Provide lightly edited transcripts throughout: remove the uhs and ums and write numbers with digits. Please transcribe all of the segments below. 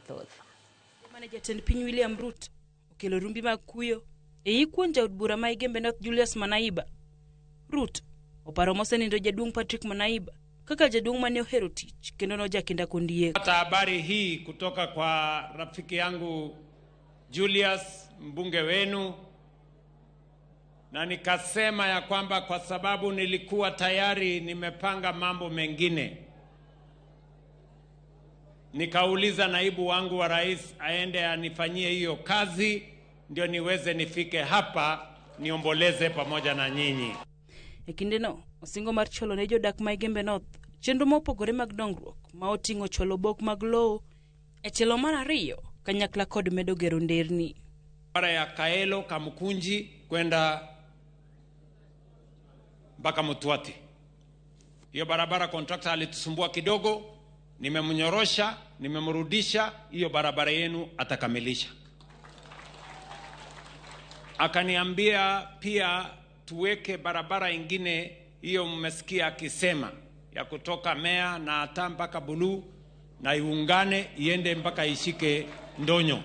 mathoth. Mane jatend piny William Ruto okelo rumbi mag kuyo e ikuon jaod bura ma Igembe North Julius Manaiba. Ruto oparo mosenindo jaduong' Patrick Manaiba kaka jaduong' mane ohero tich kendo nojakinda kondiek. Hata habari hii kutoka kwa rafiki yangu Julius, mbunge wenu, na nikasema ya kwamba kwa sababu nilikuwa tayari nimepanga mambo mengine, nikauliza naibu wangu wa rais aende anifanyie hiyo kazi ndio niweze nifike hapa niomboleze pamoja na nyinyi. Ekindeno osingo mar cholo ne jodak ma Igembe North chenro mopogore mag dongruok ma oting'o cholo bok mag lowo e tielo mar ariyo kanyakla kod medo gero nderni. Barabara ya Kaelo Kamukunji kwenda mpaka Mutwati. Hiyo barabara contractor alitusumbua kidogo, nimemnyorosha, nimemrudisha, hiyo barabara yenu atakamilisha. Akaniambia pia tuweke barabara ingine, hiyo mmesikia akisema, ya kutoka Mea na hata mpaka Bulu na iungane iende mpaka ishike Ndonyo.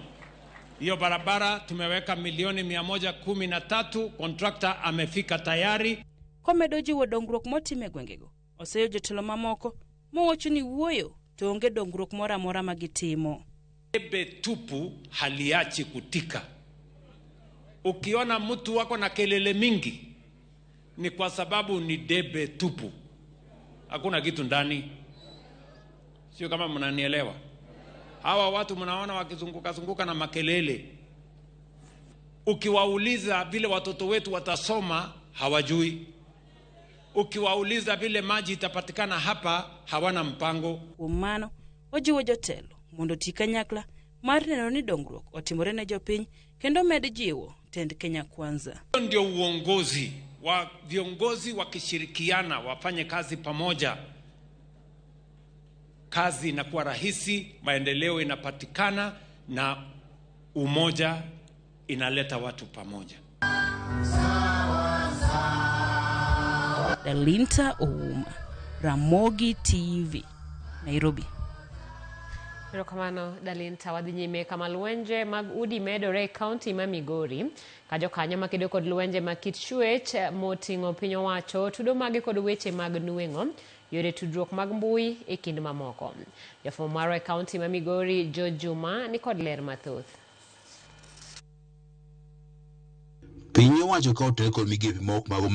Hiyo barabara tumeweka milioni 113, contractor amefika tayari. Komedo jiwo dongruok motime gwengego, oseyo jotelo mamoko mowacho ni wuoyo to onge dongruok moro amora ma gitimo. Debe tupu haliachi kutika. Ukiona mtu wako na kelele mingi ni kwa sababu ni debe tupu, hakuna kitu ndani. Sio kama mnanielewa? Hawa watu mnaona wakizunguka na makelele, ukiwauliza vile watoto wetu watasoma hawajui. Ukiwauliza vile maji itapatikana hapa hawana mpango. Umano ojiwo jotelo mondo ti kanyakla mar neno ni dongruok otimore ne jopiny kendo med jiwo tend Kenya Kwanza. Ndio uongozi wa viongozi wakishirikiana wafanye kazi pamoja, kazi inakuwa rahisi, maendeleo inapatikana na umoja inaleta watu pamoja. Dalinta Ouma, Ramogi TV, Nairobi. Erokamano Dalinta. Wadhi nyime kama lwenje mag udi medore kaunti ma Migori ka jokanyo makedo kod lwenje ma kit chwech moting'o piny owacho tudo mage kod weche mag nueng'o yore tudruok mag mbui e kind mamoko. Jafwambo marwa e kaunti ma Migori George Juma ni kod ler mathoth. Piny owacho ka otel kod migepe moko mago